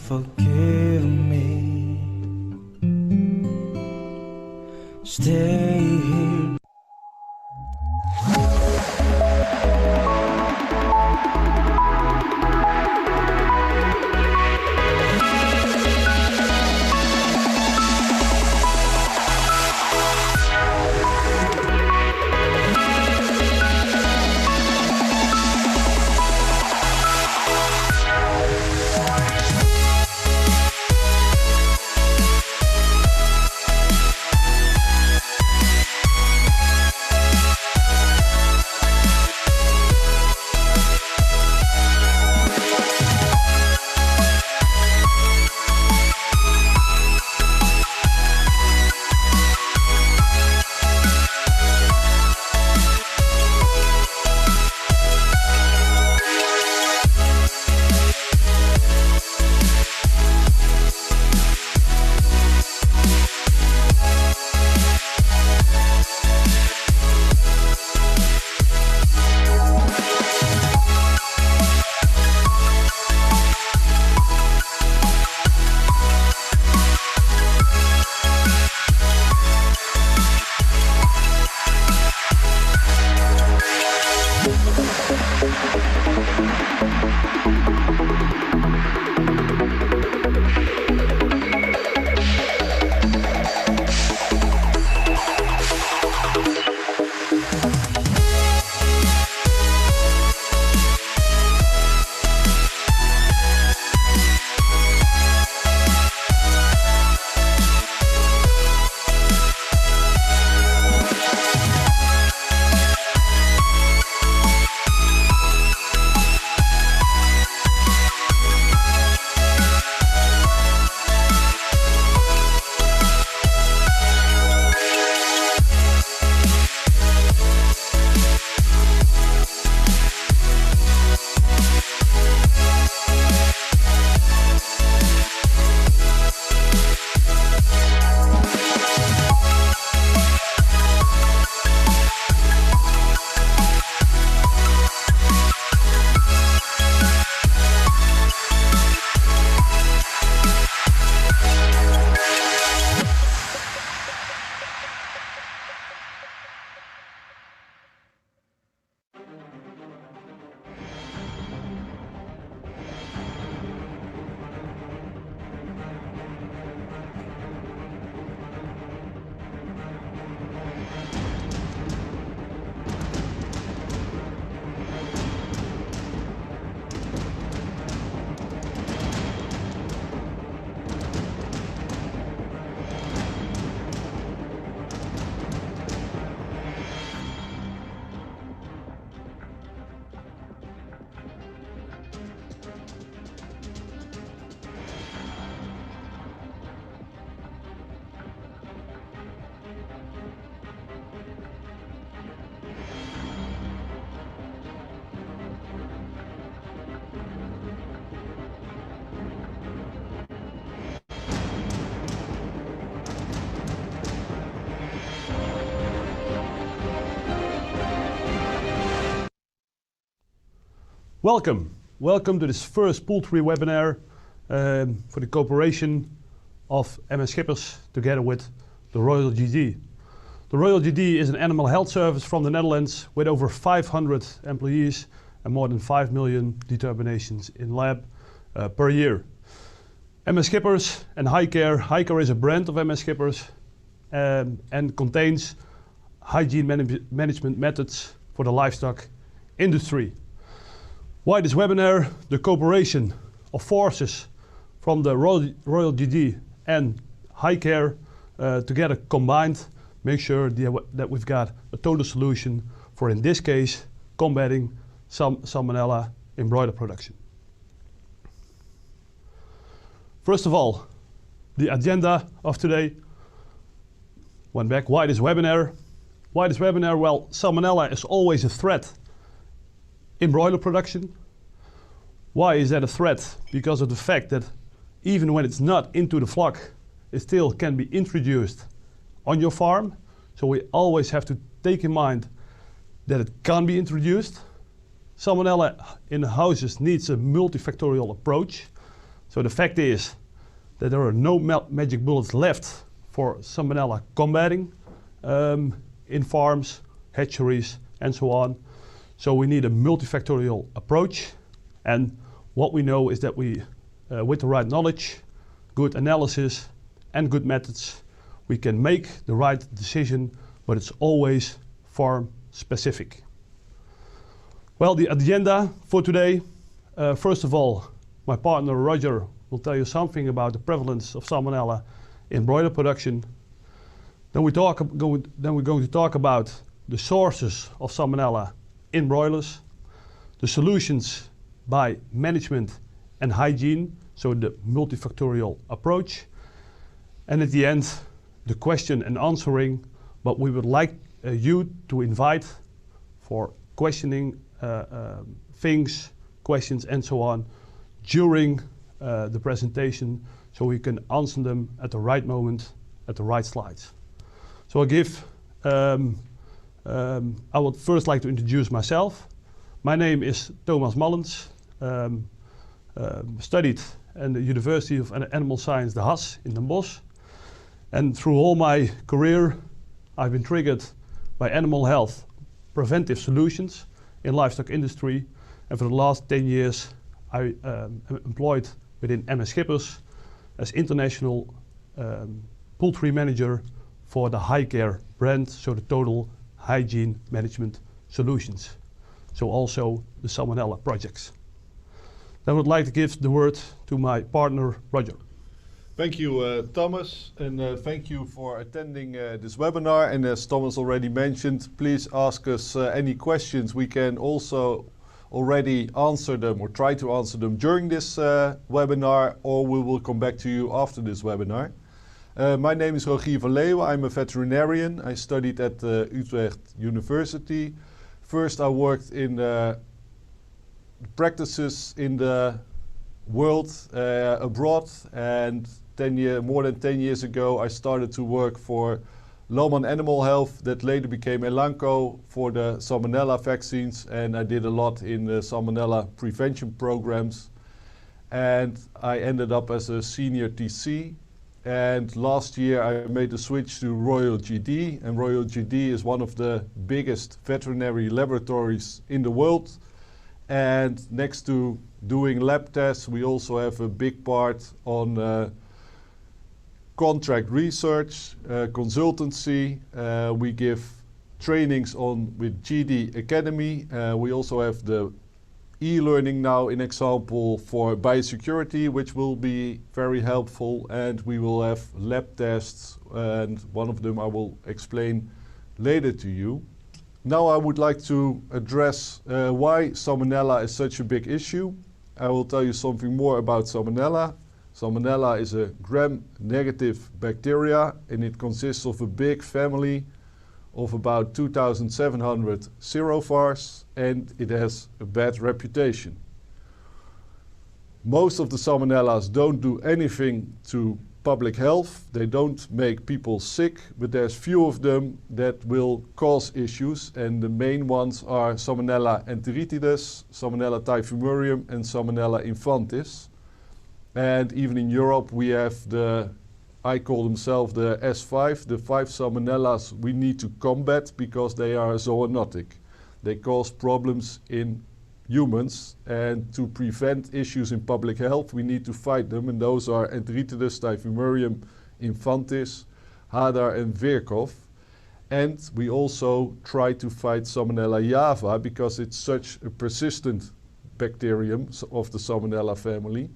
forgive me. Stay here. Welcome to this first Poultry webinar for the cooperation of MS Schippers together with the Royal GD. The Royal GD is an animal health service from the Netherlands with over 500 employees and more than 5 million determinations in lab per year. MS Schippers and Hygiene is a brand of MS Schippers and contains hygiene management methods for the livestock industry. Why this webinar? The cooperation of forces from the Royal GD and Hygiene together combined make sure that we've got a total solution for, in this case, combating Salmonella in broiler production. First of all, the agenda of today. Went back. Why this webinar? Why this webinar? Well, Salmonella is always a threat in broiler production. Why is that a threat? Because of the fact that even when it's not into the flock, it still can be introduced on your farm. So we always have to take in mind that it can be introduced. Salmonella in the houses needs a multifactorial approach. So the fact is that there are no magic bullets left for Salmonella combating in farms, hatcheries, and so on. So we need a multifactorial approach. And what we know is that we, with the right knowledge, good analysis, and good methods, we can make the right decision, but it's always farm specific. Well, the agenda for today, first of all, my partner Roger will tell you something about the prevalence of Salmonella in broiler production. Then we're going to talk about the sources of Salmonella in broilers, the solutions by management and hygiene, so the multifactorial approach, and at the end, the question and answering, but we would like you to invite for questioning things, questions, and so on during the presentation, so we can answer them at the right moment, at the right slides. So I would first like to introduce myself. My name is Mallens. Studied at the University of Animal Science, De Haas in Den Bosch. And through all my career, I've been triggered by animal health preventive solutions in livestock industry. And for the last 10 years, I am employed within MS Schippers as international poultry manager for the High Care brand, so the total hygiene management solutions. So also the Salmonella projects. I would like to give the word to my partner, Roger. Thank you, Thomas, and thank you for attending this webinar. And as Thomas already mentioned, please ask us any questions. We can also already answer them or try to answer them during this webinar, or we will come back to you after this webinar. My name is Rogier van Leeuwen. I'm a veterinarian. I studied at Utrecht University. First, I worked in practices in the world abroad, and more than 10 years ago I started to work for Leeuwen Animal Health, that later became Elanco, for the Salmonella vaccines, and I did a lot in the Salmonella prevention programs, and I ended up as a senior TC. And last year I made the switch to Royal GD, and Royal GD is one of the biggest veterinary laboratories in the world. And next to doing lab tests, we also have a big part on contract research, consultancy. We give trainings with GD Academy. We also have the e-learning now, in example, for biosecurity, which will be very helpful. And we will have lab tests, and one of them I will explain later to you. Now I would like to address why Salmonella is such a big issue. I will tell you something more about Salmonella. Salmonella is a gram-negative bacteria, and it consists of a big family of about 2,700 serovars, and it has a bad reputation. Most of the Salmonellas don't do anything to public health. They don't make people sick, but there's few of them that will cause issues, and the main ones are Salmonella enteritidis, Salmonella typhimurium, and Salmonella infantis. And even in Europe we have I call themselves the S5, the 5 Salmonellas we need to combat because they are zoonotic. They cause problems in humans, and to prevent issues in public health we need to fight them, and those are enteritidis, typhimurium, infantis, hadar, and virchow. And we also try to fight Salmonella java because it's such a persistent bacterium of the Salmonella family.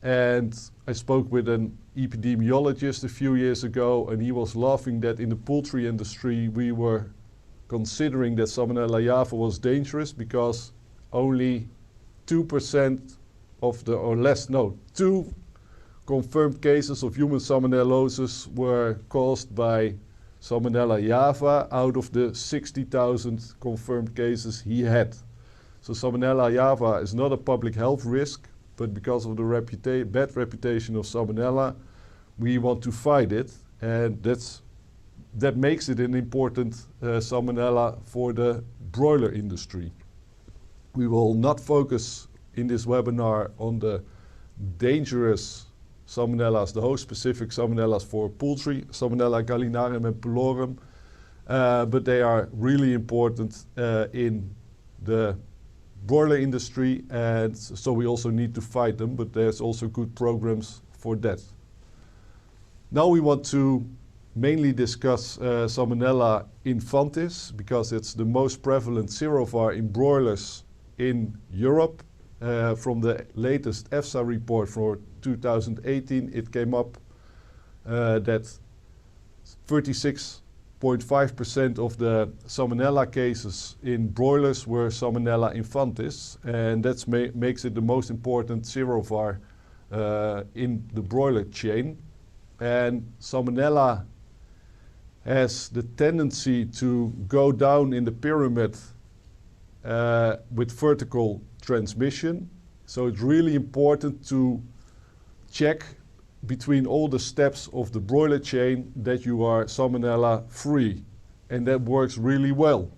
And I spoke with an epidemiologist a few years ago, and he was laughing that in the poultry industry we were considering that Salmonella java was dangerous because only 2% of the, or less, no, 2 confirmed cases of human salmonellosis were caused by Salmonella java out of the 60,000 confirmed cases he had. So Salmonella java is not a public health risk, but because of the bad reputation of Salmonella, we want to fight it, and that makes it an important Salmonella for the broiler industry. We will not focus in this webinar on the dangerous salmonellas, the host-specific salmonellas for poultry, Salmonella gallinarum and pyllorum, but they are really important in the broiler industry, and so we also need to fight them, but there's also good programs for that. Now we want to mainly discuss Salmonella infantis, because it's the most prevalent serovar in broilers in Europe. From the latest EFSA report for 2018, it came up that 36.5% of the Salmonella cases in broilers were Salmonella infantis, and that makes it the most important serovar in the broiler chain. And Salmonella has the tendency to go down in the pyramid with vertical transmission. So it's really important to check between all the steps of the broiler chain that you are Salmonella free, and that works really well.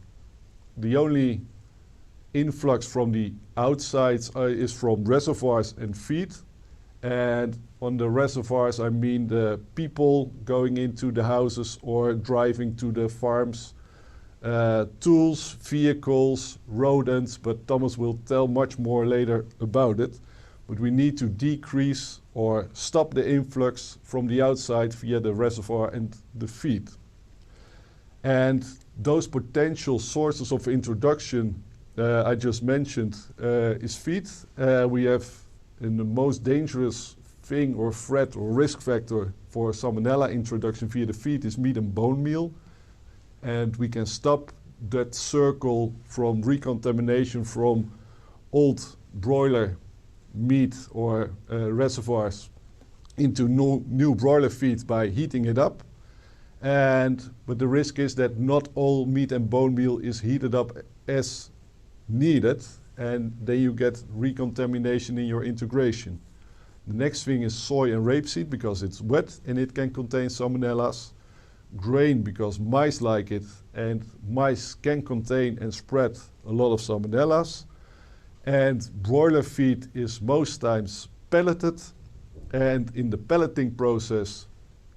The only influx from the outsides is from reservoirs and feed, and on the reservoirs I mean the people going into the houses or driving to the farms, tools, vehicles, rodents, but Thomas will tell much more later about it. But we need to decrease or stop the influx from the outside via the reservoir and the feed. And those potential sources of introduction I just mentioned is feed. We have in the most dangerous thing or threat or risk factor for Salmonella introduction via the feed is meat and bone meal. And we can stop that circle from recontamination from old broiler meat or reservoirs into new broiler feed by heating it up. But the risk is that not all meat and bone meal is heated up as needed, and then you get recontamination in your integration. The next thing is soy and rapeseed, because it's wet and it can contain salmonellas. Grain, because mice like it, and mice can contain and spread a lot of salmonellas. And broiler feed is most times pelleted, and in the pelleting process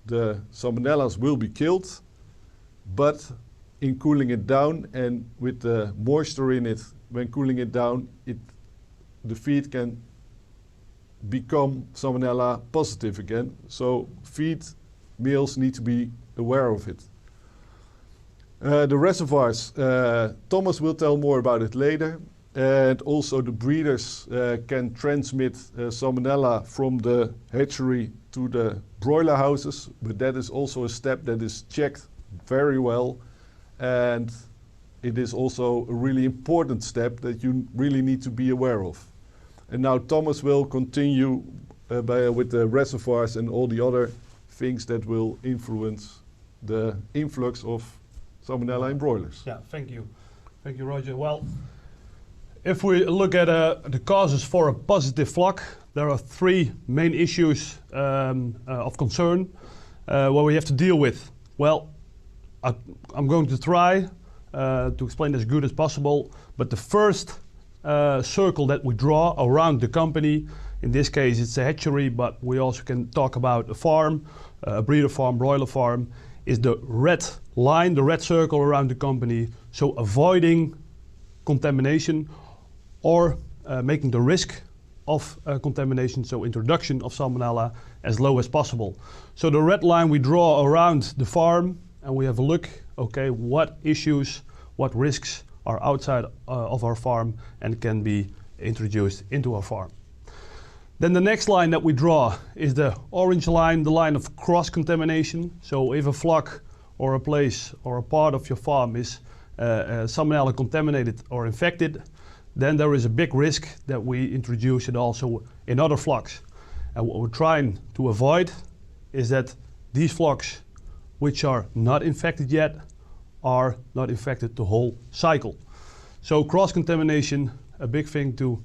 the salmonellas will be killed, but in cooling it down and with the moisture in it, when cooling it down, the feed can become Salmonella positive again. So feed meals need to be aware of it. The reservoirs, Thomas will tell more about it later, and also the breeders can transmit Salmonella from the hatchery to the broiler houses, but that is also a step that is checked very well, and it is also a really important step that you really need to be aware of. And now Thomas will continue with the reservoirs and all the other things that will influence the influx of Salmonella in broilers. Yeah, thank you. Thank you, Roger. Well, if we look at the causes for a positive flock, there are three main issues of concern what we have to deal with. Well, I'm going to try to explain as good as possible, but the first circle that we draw around the company, in this case it's a hatchery, but we also can talk about a farm, a breeder farm, broiler farm, is the red line, the red circle around the company. So avoiding contamination or making the risk of contamination, so introduction of Salmonella, as low as possible. So the red line we draw around the farm, and we have a look, okay, what issues, what risks are outside of our farm and can be introduced into our farm. Then the next line that we draw is the orange line, the line of cross-contamination. So if a flock or a place or a part of your farm is Salmonella contaminated or infected, then there is a big risk that we introduce it also in other flocks. And what we're trying to avoid is that these flocks which are not infected yet are not infected the whole cycle. So cross-contamination, a big thing to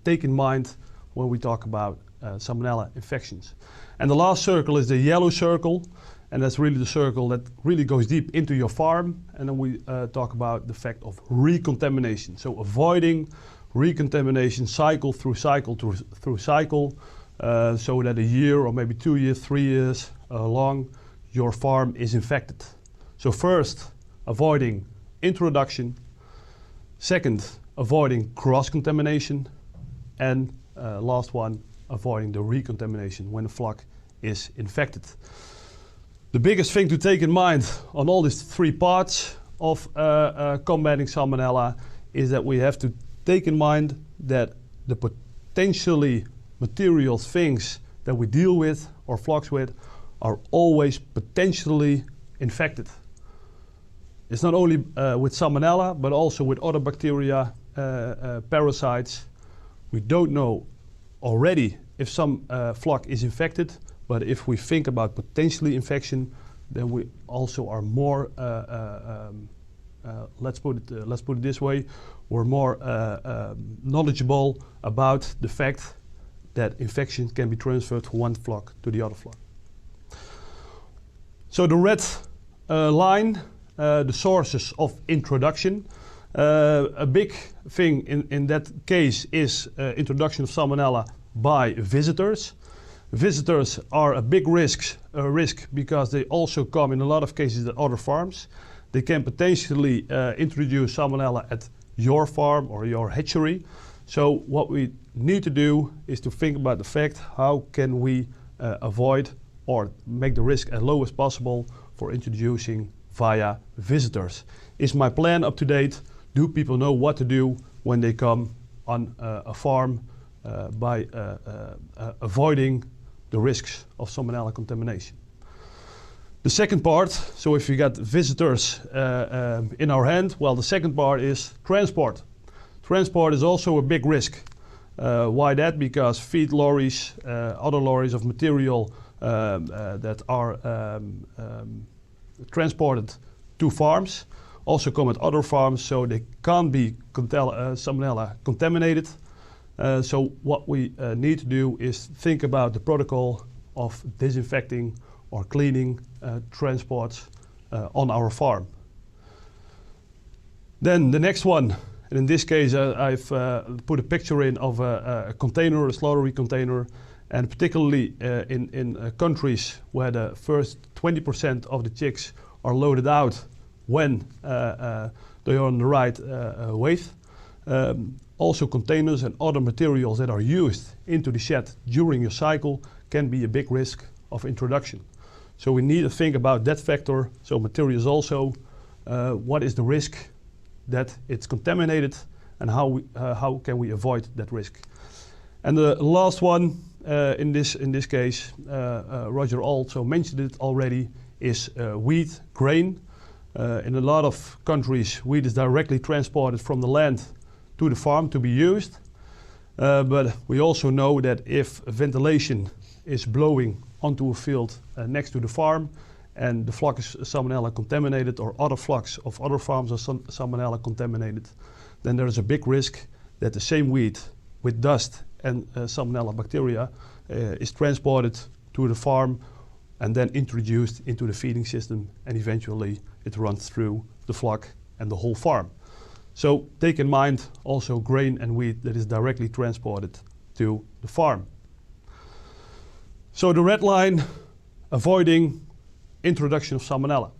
take in mind when we talk about Salmonella infections. And the last circle is the yellow circle, and that's really the circle that really goes deep into your farm. And then we talk about the fact of recontamination. So avoiding recontamination cycle through cycle through cycle so that a year or maybe 2 years, 3 years long, your farm is infected. So first, avoiding introduction. Second, avoiding cross-contamination. And last one, avoiding the recontamination when the flock is infected. The biggest thing to take in mind on all these 3 parts of combating Salmonella is that we have to take in mind that the potentially material things that we deal with or flocks with are always potentially infected. It's not only with Salmonella, but also with other bacteria, parasites. We don't know already if some flock is infected, but if we think about potentially infection, then we also are more, let's put it this way, we're more knowledgeable about the fact that infection can be transferred from one flock to the other flock. So the red line, the sources of introduction. A big thing in that case is introduction of Salmonella by visitors. Visitors are a big risk because they also come in a lot of cases at other farms. They can potentially introduce Salmonella at your farm or your hatchery. So what we need to do is to think about the fact how can we avoid or make the risk as low as possible for introducing via visitors. Is my plan up to date? Do people know what to do when they come on a farm by avoiding the risks of Salmonella contamination? The second part, so if you got visitors in our hand, well, the second part is transport. Transport is also a big risk. Why that? Because feed lorries, other lorries of material that are transported to farms also come at other farms, so they can't be Salmonella contaminated. So what we need to do is think about the protocol of disinfecting or cleaning transports on our farm. Then the next one, and in this case I've put a picture in of a container, a slaughtery container, and particularly in countries where the first 20% of the chicks are loaded out when they are on the right weight. Also containers and other materials that are used into the shed during your cycle can be a big risk of introduction. So we need to think about that factor. So materials also, what is the risk that it's contaminated and how can we avoid that risk? And the last one in this case, Roger also mentioned it already, is wheat, grain. In a lot of countries, wheat is directly transported from the land to the farm to be used. But we also know that if ventilation is blowing onto a field next to the farm and the flock is Salmonella contaminated or other flocks of other farms are Salmonella contaminated, then there is a big risk that the same wheat with dust and Salmonella bacteria is transported to the farm and then introduced into the feeding system, and eventually it runs through the flock and the whole farm. So take in mind also grain and wheat that is directly transported to the farm. So the red line, avoiding introduction of Salmonella.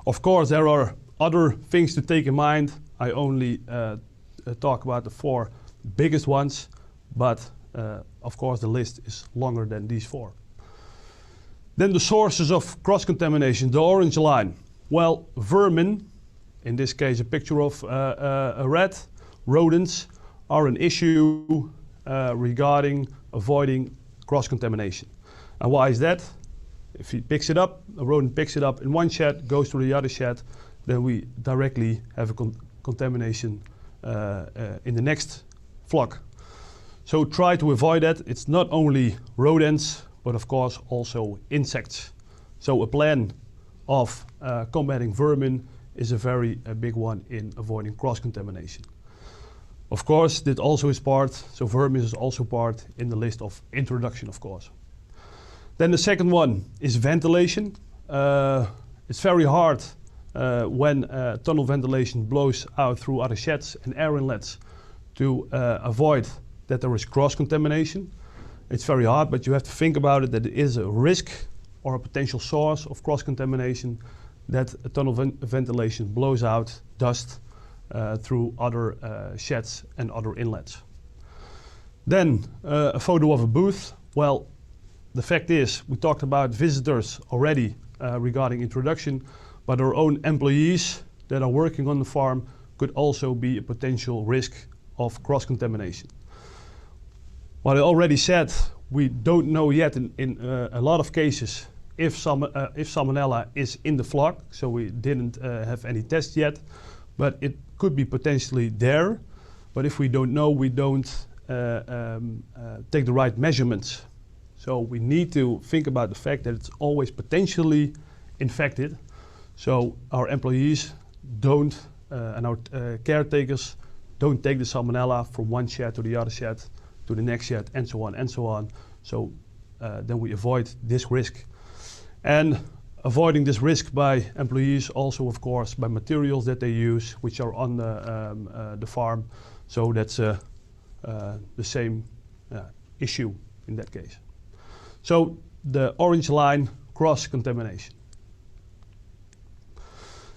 Of course, there are other things to take in mind. I only talk about the 4 biggest ones, but of course the list is longer than these 4. Then the sources of cross-contamination, the orange line. Well, vermin, in this case a picture of a rat, rodents are an issue regarding avoiding cross-contamination. And why is that? If he picks it up, a rodent picks it up in one shed, goes to the other shed, then we directly have a contamination in the next flock. So try to avoid that. It's not only rodents, but of course also insects. So a plan of combating vermin is a very big one in avoiding cross-contamination. Of course, that also is part, so vermin is also part in the list of introduction, of course. Then the second one is ventilation. It's very hard when tunnel ventilation blows out through other sheds and air inlets to avoid that there is cross-contamination. It's very hard, but you have to think about it that it is a risk or a potential source of cross-contamination that a tunnel ventilation blows out dust through other sheds and other inlets. Then a photo of a booth. Well, the fact is, we talked about visitors already regarding introduction, but our own employees that are working on the farm could also be a potential risk of cross-contamination. What I already said, we don't know yet in a lot of cases if Salmonella is in the flock, so we didn't have any tests yet, but it could be potentially there. But if we don't know, we don't take the right measurements. So we need to think about the fact that it's always potentially infected. So our employees don't, and our caretakers don't take the Salmonella from one shed to the other shed, to the next shed, and so on and so on. So then we avoid this risk. And avoiding this risk by employees also, of course, by materials that they use, which are on the farm. So that's the same issue in that case. So the orange line, cross-contamination.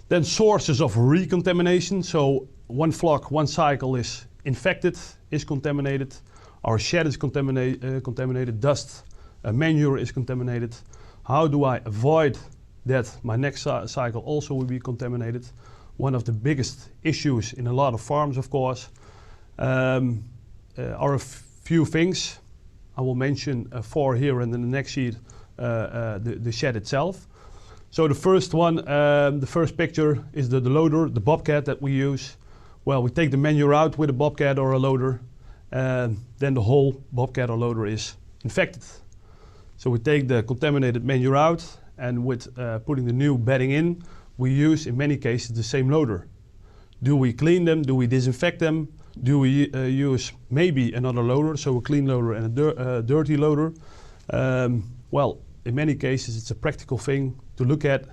Then sources of recontamination. So one flock, one cycle is infected, is contaminated. Our shed is contaminated, dust, manure is contaminated. How do I avoid that my next cycle also will be contaminated? One of the biggest issues in a lot of farms, of course, are a few things. I will mention 4 here, and in the next sheet, the shed itself. So the first one, the first picture is the loader, the bobcat that we use. Well, we take the manure out with a bobcat or a loader, and then the whole bobcat or loader is infected. So we take the contaminated manure out, and with putting the new bedding in, we use in many cases the same loader. Do we clean them? Do we disinfect them? Do we use maybe another loader, so a clean loader and a dirty loader? Well, in many cases it's a practical thing to look at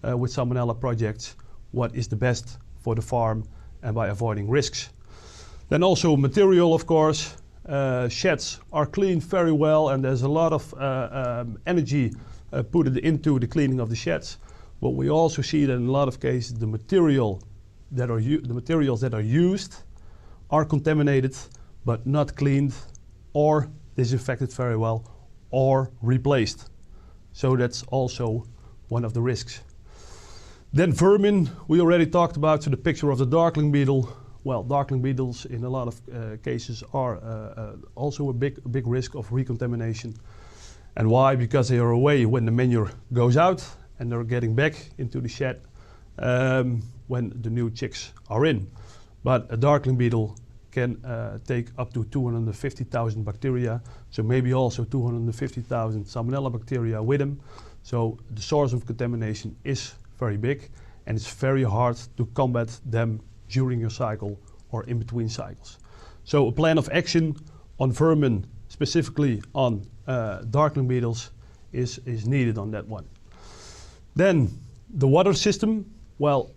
with Salmonella projects, what is the best for the farm and by avoiding risks. Then also material, of course. Sheds are cleaned very well, and there's a lot of energy put into the cleaning of the sheds. But we also see that in a lot of cases the materials that are used are contaminated, but not cleaned or disinfected very well or replaced. So that's also one of the risks. Then vermin, we already talked about, so the picture of the darkling beetle. Well, darkling beetles in a lot of cases are also a big risk of recontamination. And why? Because they are away when the manure goes out, and they're getting back into the shed when the new chicks are in. But a darkling beetle can take up to 250,000 bacteria, so maybe also 250,000 Salmonella bacteria with them. So the source of contamination is very big, and it's very hard to combat them during your cycle or in between cycles. So a plan of action on vermin, specifically on darkling beetles, is needed on that one. Then the water system. Well,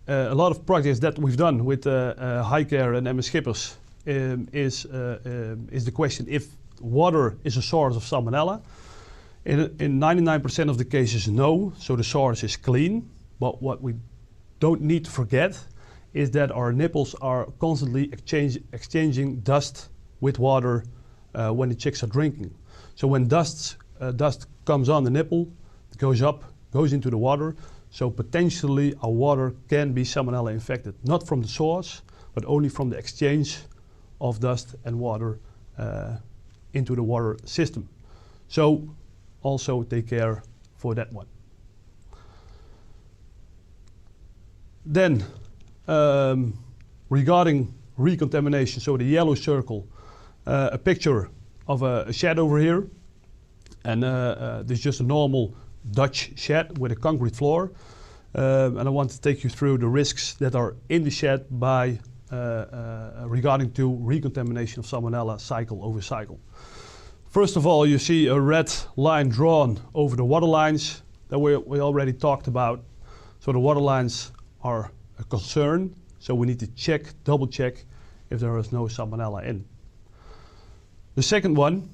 a lot of projects that we've done with Hygiene and MS Schippers is the question if water is a source of Salmonella. In 99% of the cases, no, so the source is clean. But what we don't need to forget is that our nipples are constantly exchanging dust with water when the chicks are drinking. So when dust comes on the nipple, it goes up, goes into the water, so potentially our water can be Salmonella infected, not from the source, but only from the exchange of dust and water into the water system. So also take care for that one. Then regarding recontamination, so the yellow circle, a picture of a shed over here, and this is just a normal Dutch shed with a concrete floor, and I want to take you through the risks that are in the shed by regarding to recontamination of Salmonella cycle over cycle. First of all, you see a red line drawn over the water lines that we already talked about. So the water lines are a concern, so we need to check, double check if there is no Salmonella in. The second one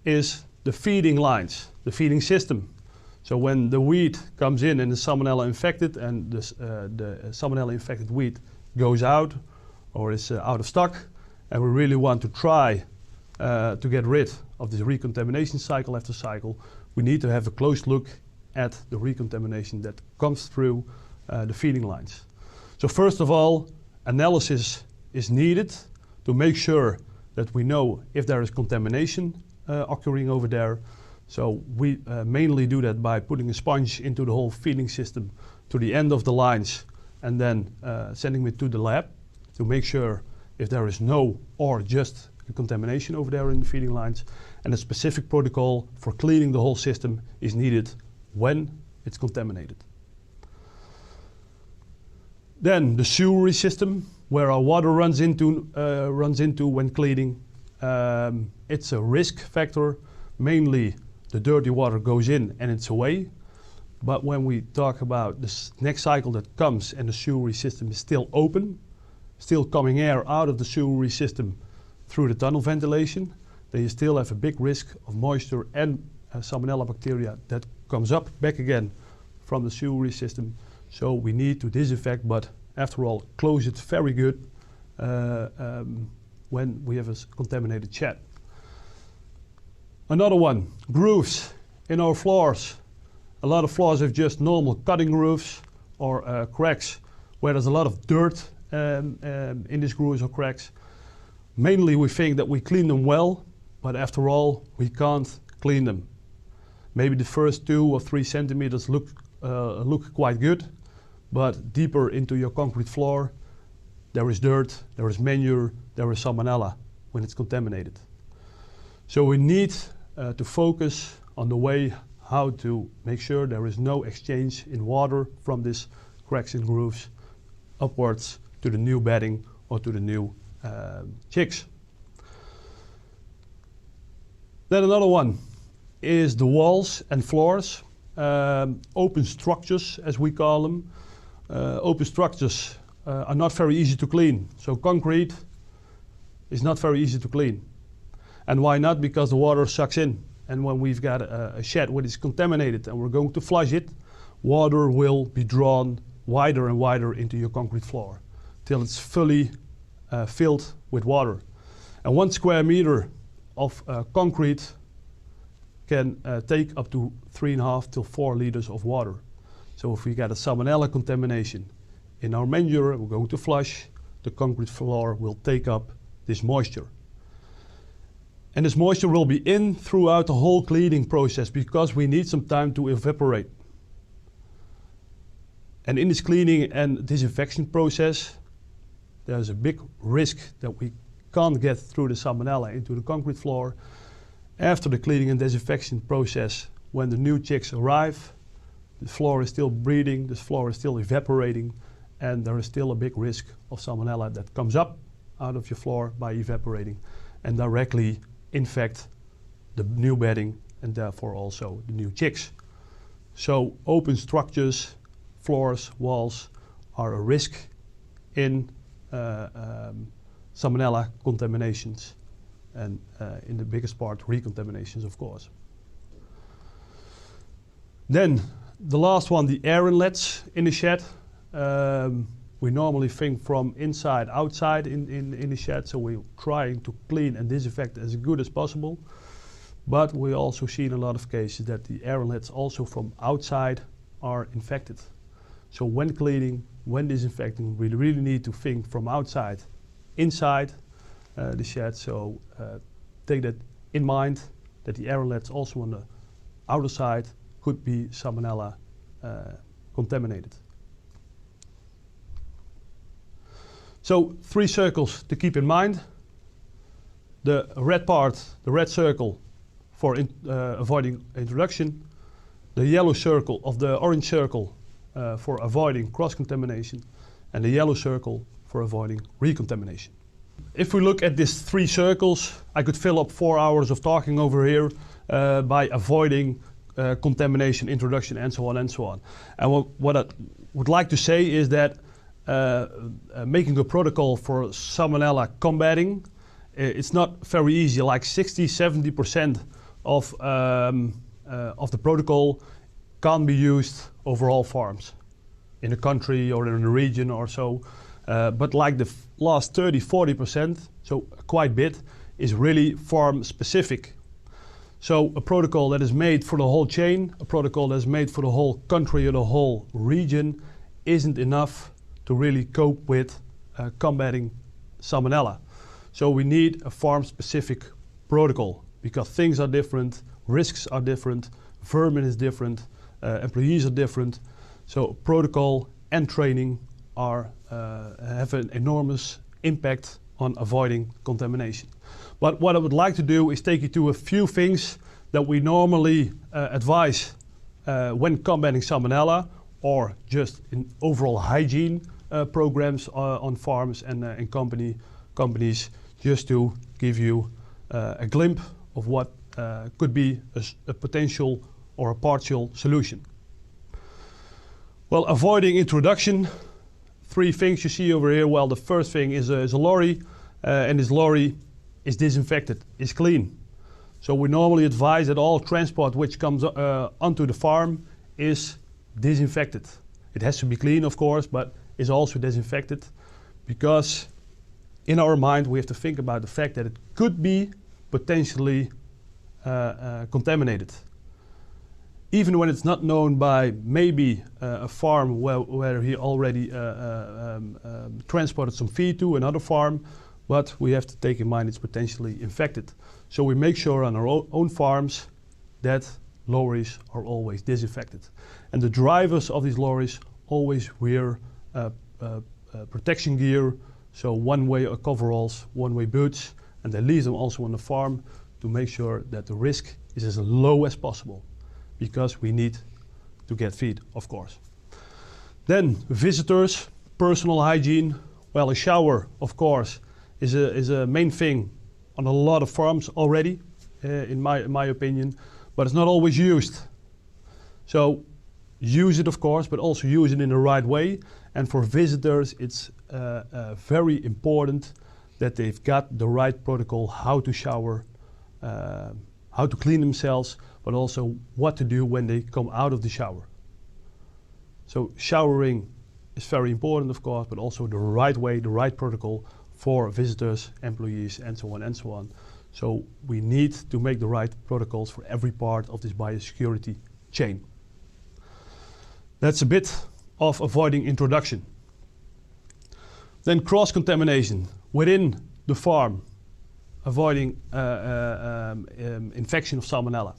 is the feeding lines, the feeding system. So when the wheat comes in and is Salmonella infected, and this, the Salmonella infected wheat goes out or is out of stock, and we really want to try to get rid of this recontamination cycle after cycle, we need to have a close look at the recontamination that comes through the feeding lines. So first of all, analysis is needed to make sure that we know if there is contamination occurring over there. So we mainly do that by putting a sponge into the whole feeding system to the end of the lines, and then sending it to the lab to make sure if there is no or just a contamination over there in the feeding lines. And a specific protocol for cleaning the whole system is needed when it's contaminated. Then the sewerage system, where our water runs into when cleaning. It's a risk factor. Mainly the dirty water goes in and it's away. But when we talk about this next cycle that comes and the sewerage system is still open, still coming air out of the sewerage system through the tunnel ventilation, then you still have a big risk of moisture and Salmonella bacteria that comes up back again from the sewerage system. So we need to disinfect, but after all, close it very good when we have a contaminated shed. Another one, grooves in our floors. A lot of floors have just normal cutting grooves or cracks where there's a lot of dirt in these grooves or cracks. Mainly we think that we clean them well, but after all, we can't clean them. Maybe the first 2 or 3 centimeters look quite good, but deeper into your concrete floor, there is dirt, there is manure, there is Salmonella when it's contaminated. So we need to focus on the way how to make sure there is no exchange in water from these cracks and grooves upwards to the new bedding or to the new chicks. Then another one is the walls and floors, open structures as we call them. Open structures are not very easy to clean. So concrete is not very easy to clean. And why not? Because the water sucks in. And when we've got a shed which is contaminated and we're going to flush it, water will be drawn wider and wider into your concrete floor till it's fully filled with water. And 1 square meter of concrete can take up to 3.5 to 4 liters of water. So if we got a Salmonella contamination in our manure, we're going to flush, the concrete floor will take up this moisture. And this moisture will be in throughout the whole cleaning process because we need some time to evaporate. And in this cleaning and disinfection process, there's a big risk that we can't get through the Salmonella into the concrete floor. After the cleaning and disinfection process, when the new chicks arrive, the floor is still breathing, the floor is still evaporating, and there is still a big risk of Salmonella that comes up out of your floor by evaporating and directly infect the new bedding and therefore also the new chicks. So open structures, floors, walls are a risk in Salmonella contaminations and in the biggest part recontaminations, of course. Then the last one, the air inlets in the shed. We normally think from inside, outside in the shed, so we're trying to clean and disinfect as good as possible. But we also see in a lot of cases that the air inlets also from outside are infected. So when cleaning, when disinfecting, we really need to think from outside, inside the shed. So take that in mind, that the air inlets also on the outer side could be Salmonella contaminated. So 3 circles to keep in mind. The red part, the red circle for avoiding introduction. The yellow circle of the orange circle for avoiding cross-contamination. And the yellow circle for avoiding recontamination. If we look at these 3 circles, I could fill up 4 hours of talking over here by avoiding contamination, introduction, and so on and so on. And what I would like to say is that making a protocol for Salmonella combating, it's not very easy. Like 60–70% of the protocol can't be used over all farms in a country or in a region or so. But like the last 30-40%, so quite a bit, is really farm specific. So a protocol that is made for the whole chain, a protocol that is made for the whole country or the whole region isn't enough to really cope with combating Salmonella. So we need a farm specific protocol because things are different, risks are different, vermin is different, employees are different. So protocol and training have an enormous impact on avoiding contamination. But what I would like to do is take you to a few things that we normally advise when combating Salmonella or just in overall hygiene programs on farms and in companies, just to give you a glimpse of what could be a potential or a partial solution. Well, avoiding introduction, 3 things you see over here. Well, the first thing is a lorry, and this lorry is disinfected, is clean. So we normally advise that all transport which comes onto the farm is disinfected. It has to be clean, of course, but is also disinfected because in our mind we have to think about the fact that it could be potentially contaminated. Even when it's not known by maybe a farm where he already transported some feed to another farm, but we have to take in mind it's potentially infected. So we make sure on our own farms that lorries are always disinfected. And the drivers of these lorries always wear protection gear, so one-way coveralls, one-way boots, and they leave them also on the farm to make sure that the risk is as low as possible, because we need to get feed, of course. Then visitors, personal hygiene. Well, a shower, of course, is a main thing on a lot of farms already, in my opinion, but it's not always used. So use it, of course, but also use it in the right way. And for visitors, it's very important that they've got the right protocol, how to shower, how to clean themselves, but also what to do when they come out of the shower. So showering is very important, of course, but also the right way, the right protocol for visitors, employees, and so on and so on. So we need to make the right protocols for every part of this biosecurity chain. That's a bit of avoiding introduction. Then cross-contamination within the farm, avoiding infection of Salmonella.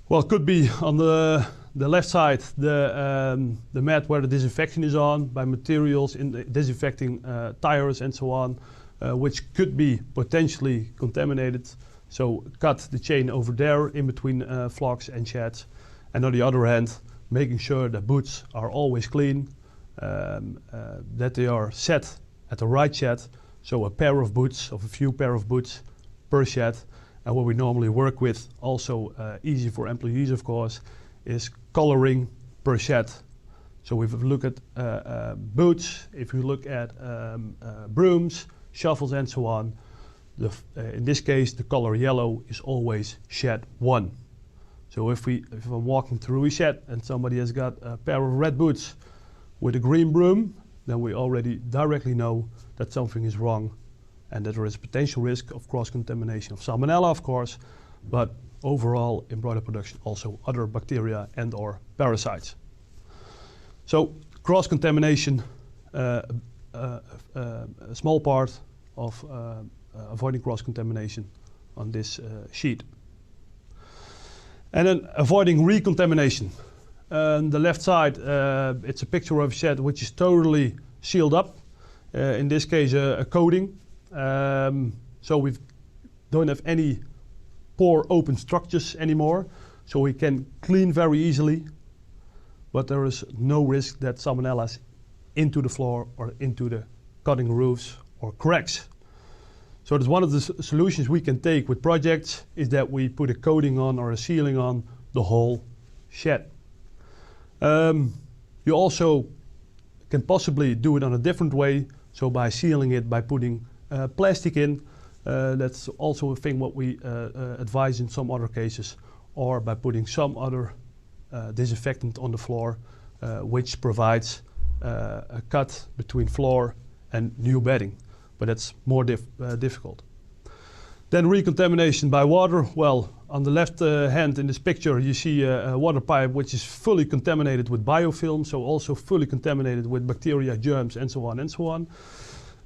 Well, it could be on the left side, the mat where the disinfection is on, by materials in the disinfecting tires and so on, which could be potentially contaminated. So cut the chain over there in between flocks and sheds. And on the other hand, making sure that boots are always clean, that they are set at the right shed. So a pair of boots, of a few pair of boots per shed. And what we normally work with, also easy for employees, of course, is coloring per shed. So if we look at boots, if we look at brooms, shovels and so on, in this case the color yellow is always shed 1. So if I'm walking through a shed and somebody has got a pair of red boots with a green broom, then we already directly know that something is wrong and that there is a potential risk of cross-contamination of Salmonella, of course, but overall in broiler production also other bacteria and or parasites. So cross-contamination, a small part of avoiding cross-contamination on this sheet. And then avoiding recontamination. On the left side, it's a picture of a shed which is totally sealed up. In this case, a coating. So we don't have any pore open structures anymore. So we can clean very easily, but there is no risk that Salmonella is into the floor or into the cutting roofs or cracks. So that's one of the solutions we can take with projects, is that we put a coating on or a sealing on the whole shed. You also can possibly do it on a different way, so by sealing it, by putting plastic in, That's also a thing what we advise in some other cases, or by putting some other disinfectant on the floor, which provides a cut between floor and new bedding, but that's more difficult. Then recontamination by water. Well, on the left hand in this picture you see a water pipe which is fully contaminated with biofilm, so also fully contaminated with bacteria, germs, and so on and so on.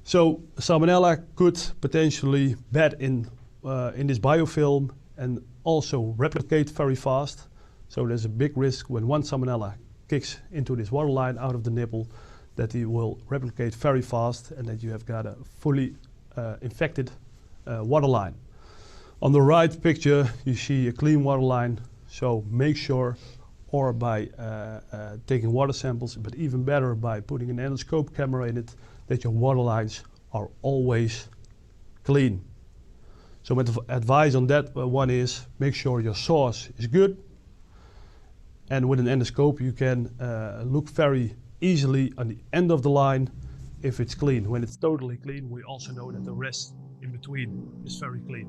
So Salmonella could potentially bed in this biofilm and also replicate very fast. So there's a big risk when one Salmonella kicks into this water line out of the nipple that it will replicate very fast and that you have got a fully infected water line. On the right picture you see a clean water line, so make sure, or by taking water samples, but even better by putting an endoscope camera in it, that your water lines are always clean. So my advice on that one is make sure your source is good, and with an endoscope you can look very easily on the end of the line if it's clean. When it's totally clean, we also know that the rest in between is very clean.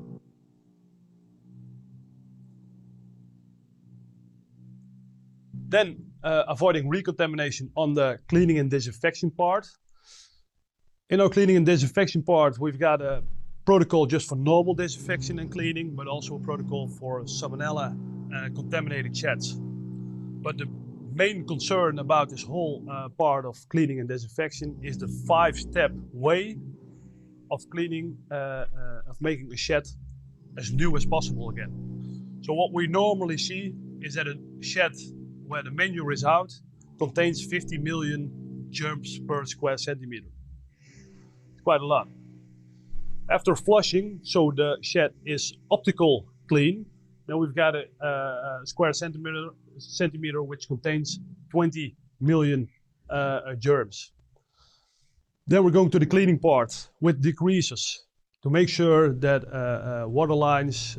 Then avoiding recontamination on the cleaning and disinfection part. In our cleaning and disinfection part, we've got a protocol just for normal disinfection and cleaning, but also a protocol for Salmonella contaminated sheds. But the main concern about this whole part of cleaning and disinfection is the 5-step way of cleaning, of making a shed as new as possible again. So what we normally see is that a shed where the manure is out contains 50 million germs per square centimeter. It's quite a lot. After flushing, so the shed is optical clean, then we've got a square centimeter which contains 20 million germs. Then we're going to the cleaning part with degreasers to make sure that water lines,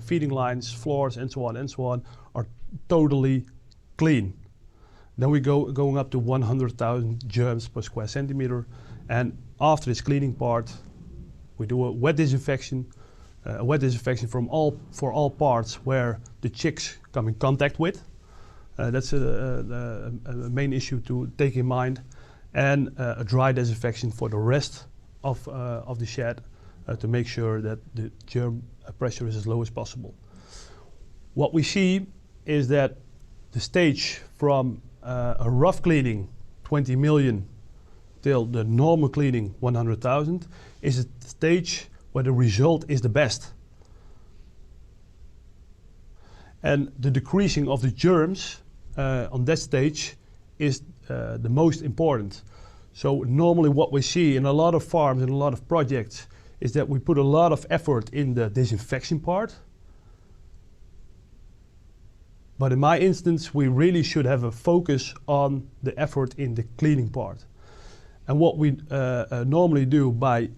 feeding lines, floors, and so on are totally clean. Then we going up to 100,000 germs per square centimeter, and after this cleaning part, we do a wet disinfection. For all parts where the chicks come in contact with. That's a main issue to take in mind, and a dry disinfection for the rest of the shed to make sure that the germ pressure is as low as possible. What we see is that the stage from a rough cleaning, 20 million, till the normal cleaning, 100,000, is a stage where the result is the best. And the decreasing of the germs on that stage is the most important. So normally what we see in a lot of farms and a lot of projects is that we put a lot of effort in the disinfection part. But in my instance, we really should have a focus on the effort in the cleaning part. And what we normally do by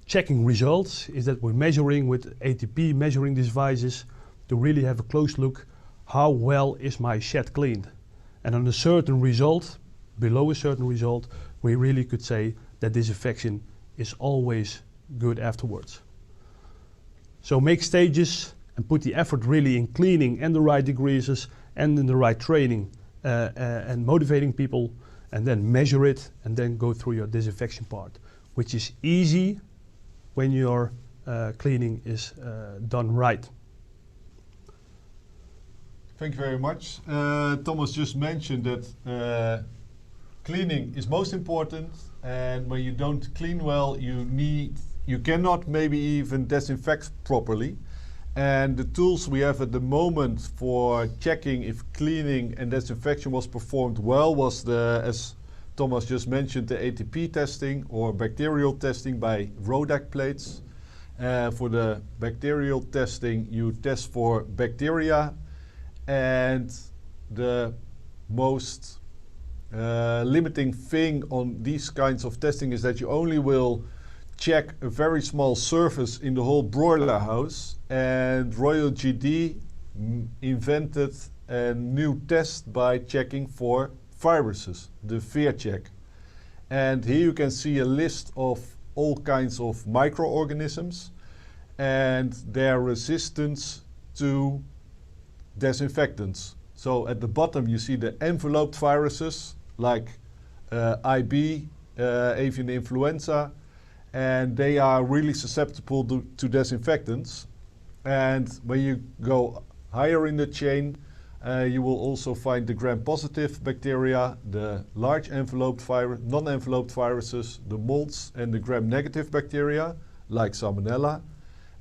checking results is that we're measuring with ATP measuring devices to really have a close look, how well is my shed cleaned. And on a certain result, below a certain result, we really could say that disinfection is always good afterwards. So make stages and put the effort really in cleaning and the right degreasers and in the right training and motivating people, and then measure it and then go through your disinfection part, which is easy when your cleaning is done right. Thank you very much. Thomas just mentioned that cleaning is most important, and when you don't clean well, you cannot maybe even disinfect properly. And the tools we have at the moment for checking if cleaning and disinfection was performed well was as Thomas just mentioned, the ATP testing or bacterial testing by Rodak plates. For the bacterial testing, you test for bacteria, and the most limiting thing on these kinds of testing is that you only will check a very small surface in the whole broiler house, and Royal GD invented a new test by checking for viruses, the VIETSTOCK. And here you can see a list of all kinds of microorganisms and their resistance to disinfectants. So at the bottom you see the enveloped viruses like IB, avian influenza, and they are really susceptible to disinfectants. And when you go higher in the chain, you will also find the gram-positive bacteria, the large enveloped virus, non-enveloped viruses, the molds, and the gram-negative bacteria, like Salmonella.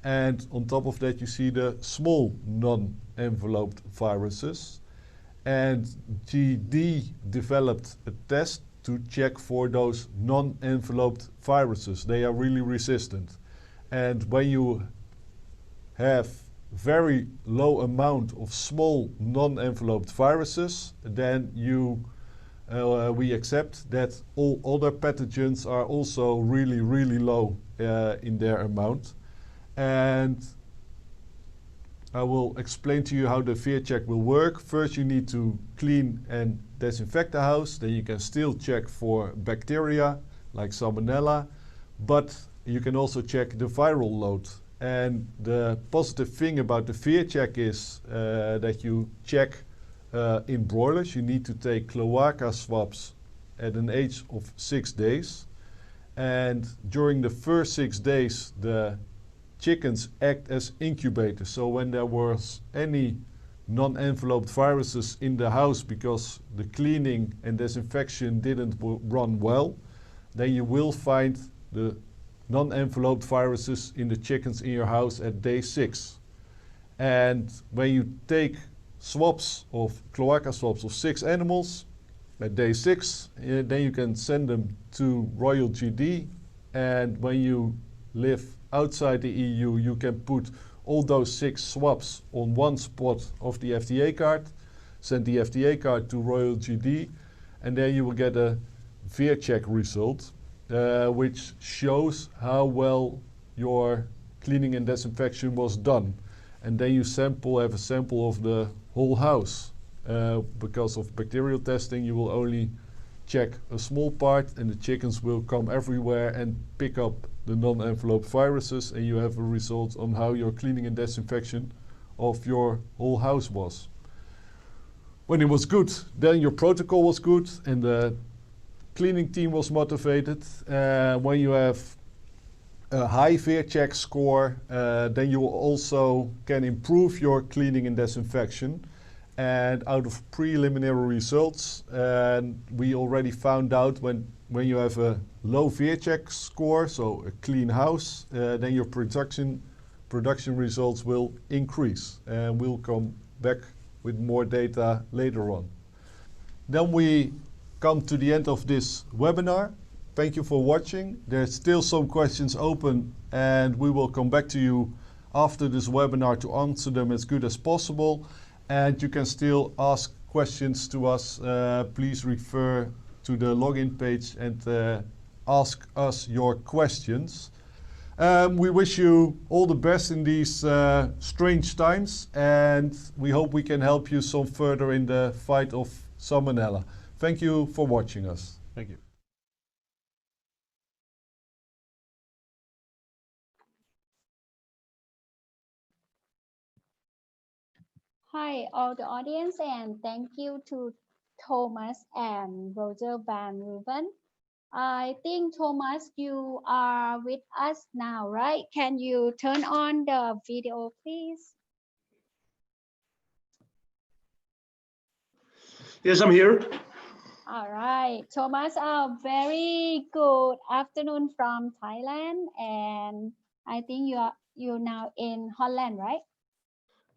And on top of that, you see the small non-enveloped viruses. And GD developed a test to check for those non-enveloped viruses. They are really resistant. And when you have very low amount of small non-enveloped viruses, then we accept that all other pathogens are also really, really low in their amount. And I will explain to you how the VIETSTOCK will work. First, you need to clean and disinfect the house. Then you can still check for bacteria like Salmonella, but you can also check the viral load. And the positive thing about the VIETSTOCK is that you check in broilers. You need to take cloaca swabs at an age of 6 days. And during the first 6 days, the chickens act as incubators. So when there was any non-enveloped viruses in the house because the cleaning and disinfection didn't run well, then you will find the non-enveloped viruses in the chickens in your house at day 6. And when you take swabs of cloaca swabs of 6 animals at day 6, then you can send them to Royal GD. And when you live outside the EU, you can put all those 6 swabs on one spot of the FDA card, send the FDA card to Royal GD, and then you will get a VIETSTOCK result, which shows how well your cleaning and disinfection was done. And then you have a sample of the whole house. Because of bacterial testing, you will only check a small part, and the chickens will come everywhere and pick up the non-enveloped viruses, and you have a result on how your cleaning and disinfection of your whole house was. When it was good, then your protocol was good and the cleaning team was motivated. When you have a high VIETSTOCK score, then you also can improve your cleaning and disinfection. And out of preliminary results, we already found out when you have a low VIETSTOCK score, so a clean house, then your production results will increase. And we'll come back with more data later on. Then we come to the end of this webinar. Thank you for watching. There's still some questions open, and we will come back to you after this webinar to answer them as good as possible. And you can still ask questions to us. Please refer to the login page and ask us your questions. We wish you all the best in these strange times, and we hope we can help you some further in the fight of Salmonella. Thank you for watching us. Thank you. Hi, all the audience, and thank you to Thomas and Roger van Ruven. I think, Thomas, you are with us now, right? Can you turn on the video, please? Yes, I'm here. All right, Thomas, a very good afternoon from Thailand, and I think you're now in Holland, right?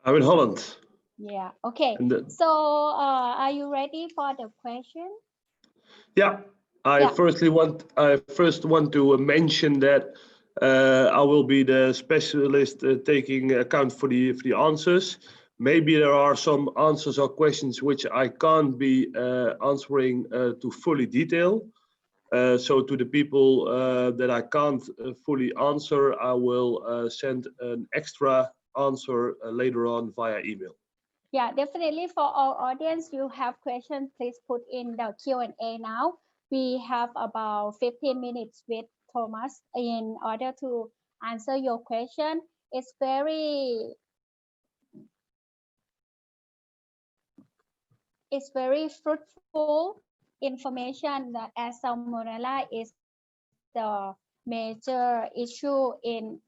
I'm in Holland. Yeah. Okay. So, are you ready for the question? Yeah. I first want to mention that I will be the specialist taking account for the answers. Maybe there are some answers or questions which I can't be answering to fully detail. So to the people that I can't fully answer, I will send an extra answer later on via email. Yeah, definitely. For our audience, you have questions, please put in the Q&A now. We have about 15 minutes with Thomas, in order to answer your question. It's very fruitful information that as Salmonella is the major issue in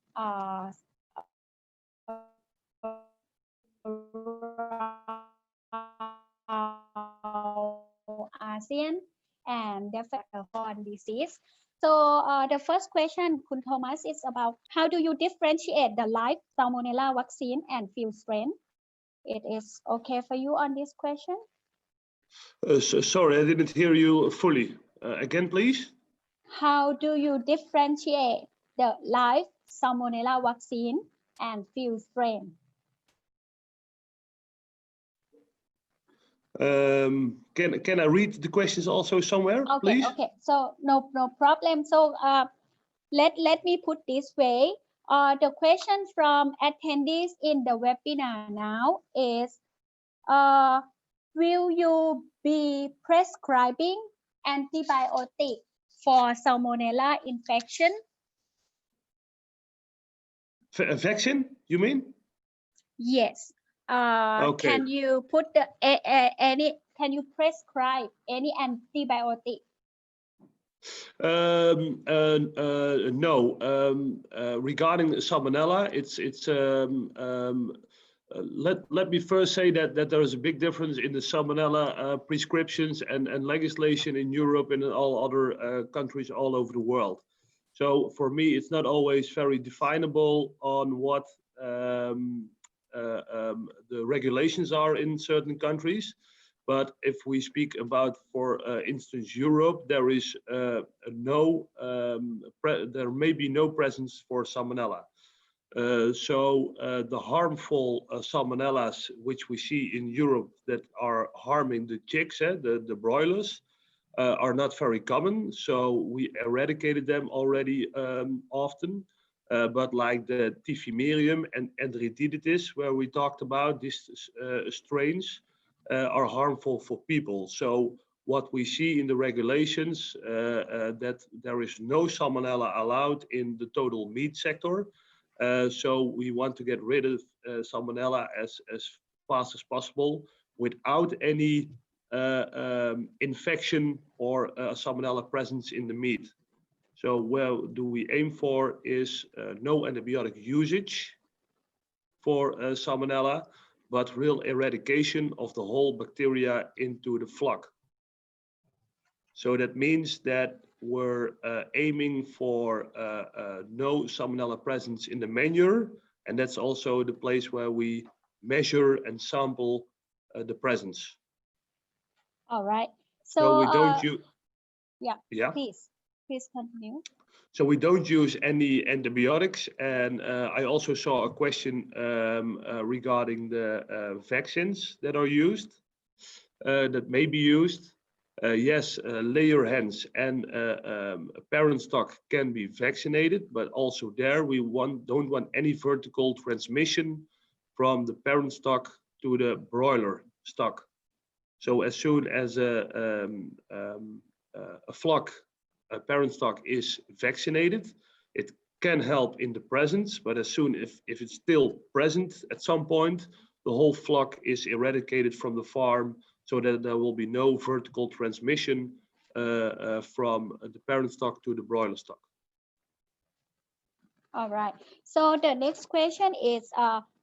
ASEAN and definitely horn disease. So the first question, Kun Thomas, is about how do you differentiate the live Salmonella vaccine and field strain? It is okay for you on this question? Sorry, I didn't hear you fully. Again, please. How do you differentiate the live Salmonella vaccine and field strain? Can I read the questions also somewhere, Okay, please? okay. So no problem. So let me put this way. The question from attendees in the webinar now is, will you be prescribing antibiotic for Salmonella infection? Vaccine, you mean? Yes. Okay. Can you put the can you prescribe any antibiotic? No. Regarding Salmonella, let me first say that there is a big difference in the Salmonella prescriptions and legislation in Europe and in all other countries all over the world. So for me, it's not always very definable on what the regulations are in certain countries. But if we speak about, for instance, Europe, there is there may be no presence for Salmonella. So the harmful Salmonellas which we see in Europe that are harming the chicks, the broilers, are not very common. So we eradicated them already often. But like the Tifimerium and Enteriditis, where we talked about these strains, are harmful for people. So what we see in the regulations, that there is no Salmonella allowed in the total meat sector. So we want to get rid of Salmonella as fast as possible without any infection or Salmonella presence in the meat. So where do we aim for is no antibiotic usage for Salmonella, but real eradication of the whole bacteria into the flock. So that means that we're aiming for no Salmonella presence in the manure, and that's also the place where we measure and sample the presence. All right. So we don't use. Yeah. Please continue. So we don't use any antibiotics, and I also saw a question regarding the vaccines that are used, that may be used. Yes, layer hens and parent stock can be vaccinated, but also there we don't want any vertical transmission from the parent stock to the broiler stock. So as soon as a flock, a parent stock is vaccinated, it can help in the presence, but as soon if it's still present at some point, the whole flock is eradicated from the farm so that there will be no vertical transmission from the parent stock to the broiler stock. All right. So the next question is,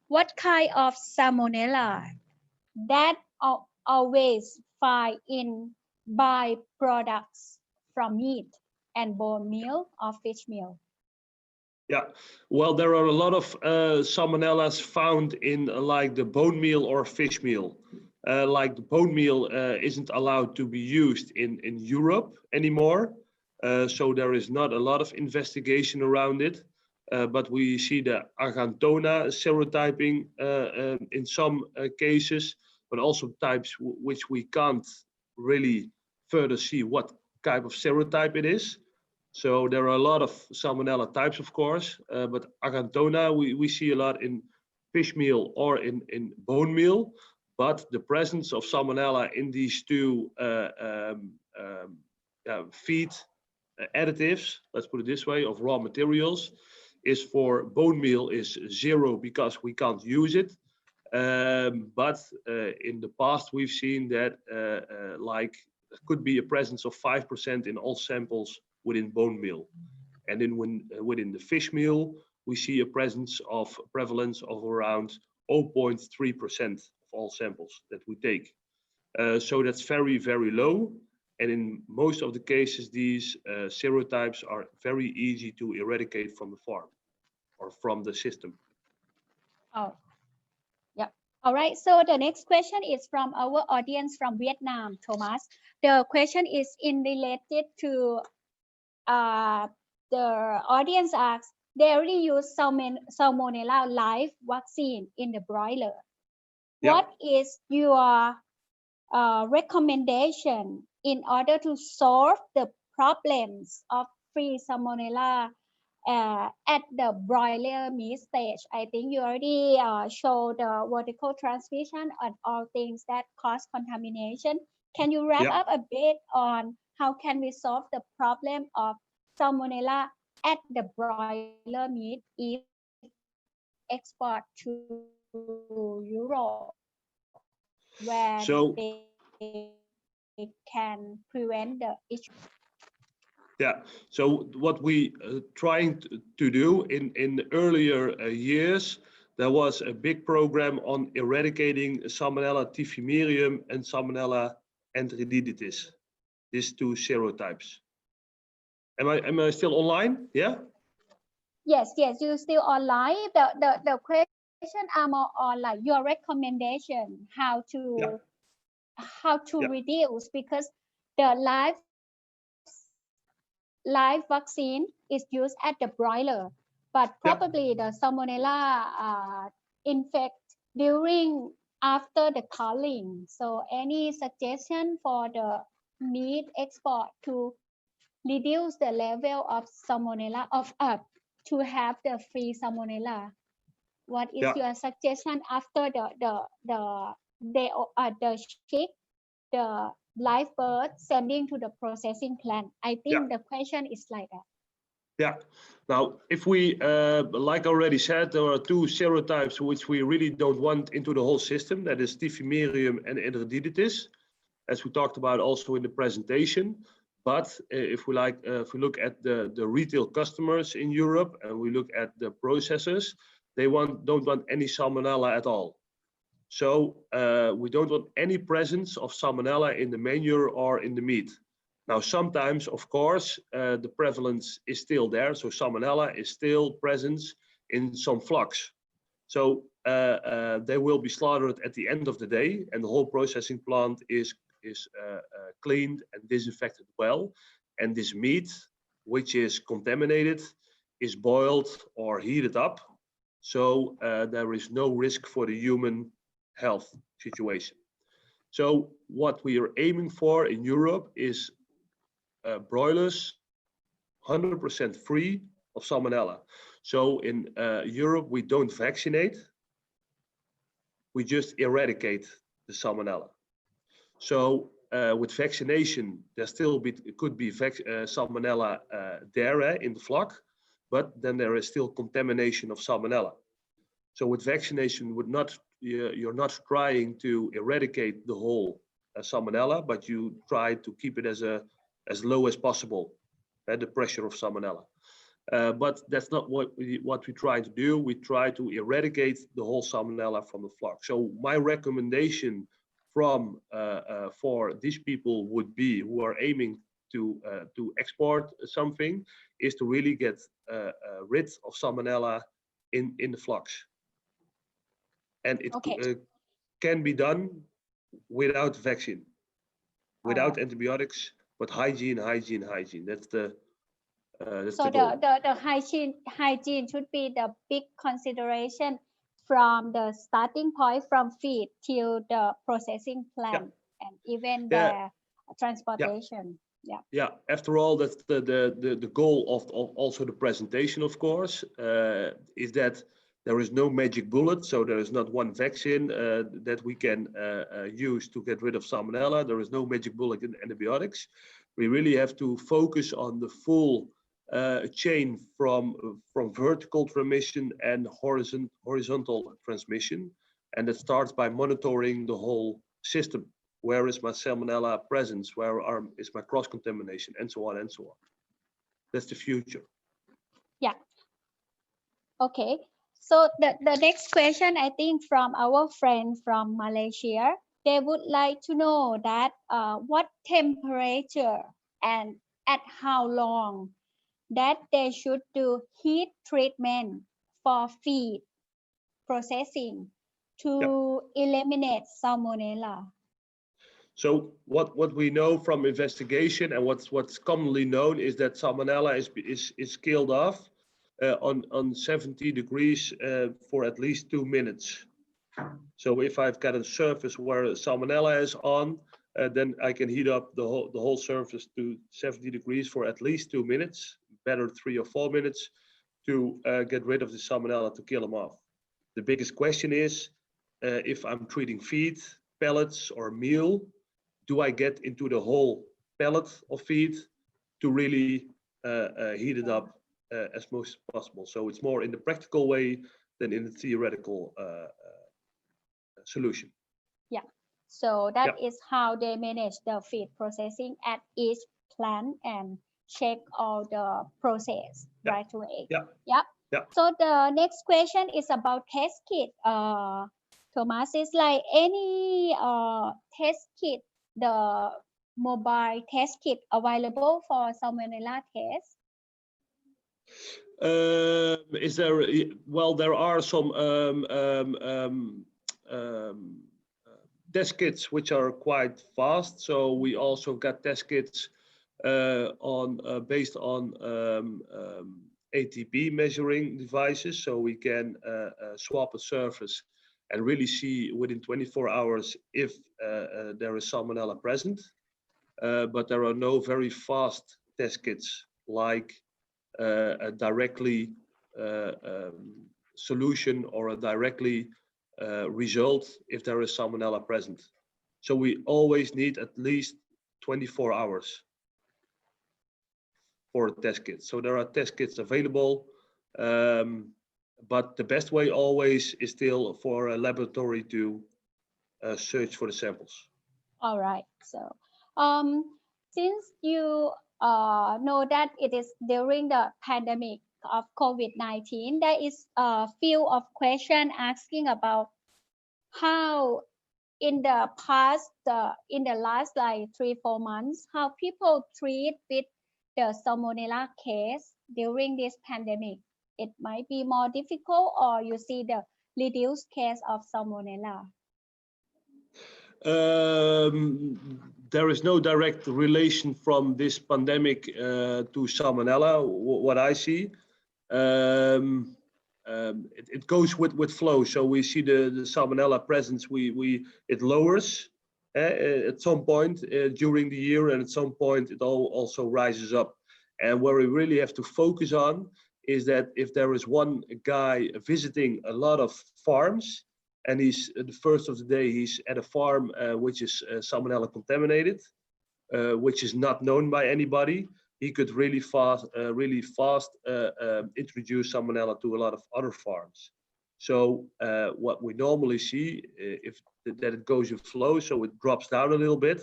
what kind of Salmonella that always find in byproducts from meat and bone meal or fish meal? Yeah, well, there are a lot of Salmonellas found in like the bone meal or fish meal. Like the bone meal isn't allowed to be used in Europe anymore. So there is not a lot of investigation around it. But we see the Argentona serotyping in some cases, but also types which we can't really further see what type of serotype it is. So there are a lot of Salmonella types, of course, but Argentona we see a lot in fish meal or in bone meal. But the presence of Salmonella in these two feed additives, let's put it this way, of raw materials, is for bone meal is 0 because we can't use it. But in the past, we've seen that like there could be a presence of 5% in all samples within bone meal. And then within the fish meal, we see a prevalence of around 0.3% of all samples that we take. So that's very, very low. And in most of the cases, these serotypes are very easy to eradicate from the farm or from the system. Oh, yeah. All right. So the next question is from our audience from Vietnam, Thomas. The question is related to the audience asks, they already use Salmonella live vaccine in the broiler. Yep. What is your recommendation in order to solve the problems of free Salmonella at the broiler meat stage? I think you already showed the vertical transmission and all things that cause contamination. Can you wrap up a bit on how can we solve the problem of Salmonella at the broiler meat if export to Europe, where they can prevent the issue? Yeah, so what we trying to do in earlier years, there was a big program on eradicating Salmonella typhimurium and Salmonella enteritidis, these two serotypes. Am I still online? Yeah. Yes, you're still online. The question are more on like your recommendation how to reduce, because the live vaccine is used at the broiler, but probably the Salmonella infect during after the culling. So any suggestion for the meat export to reduce the level of Salmonella to have the free Salmonella? What is your suggestion after the chick, the live bird sending to the processing plant? I think the question is like that. Yeah. Now, if we, like I already said, there are two serotypes which we really don't want into the whole system. That is typhimurium and enteritidis, as we talked about also in the presentation. But if we look at the retail customers in Europe and we look at the processors, they don't want any Salmonella at all. So we don't want any presence of Salmonella in the manure or in the meat. Now, sometimes, of course, the prevalence is still there. So Salmonella is still present in some flocks. So they will be slaughtered at the end of the day, and the whole processing plant is cleaned and disinfected well. And this meat, which is contaminated, is boiled or heated up. So there is no risk for the human health situation. So what we are aiming for in Europe is broilers 100% free of Salmonella. So in Europe, we don't vaccinate, we just eradicate the Salmonella. So with vaccination, there still could be Salmonella there in the flock, but then there is still contamination of Salmonella. So with vaccination, you're not trying to eradicate the whole Salmonella, but you try to keep it as low as possible, the pressure of Salmonella. But that's not what we try to do. We try to eradicate the whole Salmonella from the flock. So my recommendation for these people would be who are aiming to export something is to really get rid of Salmonella in the flocks. And it can be done without vaccine, without antibiotics, but hygiene. That's the so the hygiene should be the big consideration from the starting point, from feed till the processing plant and even the transportation. Yeah. After all, that's the goal of also the presentation, of course, is that There is no magic bullet, so there is not one vaccine that we can use to get rid of Salmonella. There is no magic bullet in antibiotics. We really have to focus on the full chain from vertical transmission and horizontal transmission. And it starts by monitoring the whole system. Where is my Salmonella presence? Where is my cross-contamination? And so on and so on. That's the future. Yeah. Okay. So the next question, I think from our friend from Malaysia, they would like to know that what temperature and at how long that they should do heat treatment for feed processing to eliminate Salmonella. So what we know from investigation and what's commonly known is that Salmonella is killed off on 70 degrees for at least 2 minutes. So if I've got a surface where Salmonella is on, then I can heat up the whole surface to 70 degrees for at least 2 minutes, better 3 or 4 minutes, to get rid of the Salmonella, to kill them off. The biggest question is, if I'm treating feed, pellets or meal, do I get into the whole pellet of feed to really heat it up as much as possible? So it's more in the practical way than in the theoretical solution. Yeah, so that is how they manage the feed processing at each plant and check all the process right away. Yeah. So the next question is about test kit. Thomas, is like any test kit, the mobile test kit available for Salmonella test? Is there? Well, there are some test kits which are quite fast. So we also got test kits based on ATP measuring devices. So we can swap a surface and really see within 24 hours if there is Salmonella present. But there are no very fast test kits like a directly solution or a directly result if there is Salmonella present. So we always need at least 24 hours for a test kit. So there are test kits available, but the best way always is still for a laboratory to search for the samples. All right. So since you know that it is during the pandemic of COVID-19, there is a few of questions asking about how in the past, in the last like 3-4 months, how people treat with the Salmonella case during this pandemic. It might be more difficult, or you see the reduced case of Salmonella. There is no direct relation from this pandemic to Salmonella, what I see. It goes with flow. So we see the Salmonella presence, it lowers at some point during the year, and at some point it also rises up. And where we really have to focus on is that if there is one guy visiting a lot of farms, and he's the first of the day he's at a farm which is Salmonella contaminated, which is not known by anybody, he could really fast introduce Salmonella to a lot of other farms. So what we normally see, that it goes in flow, so it drops down a little bit,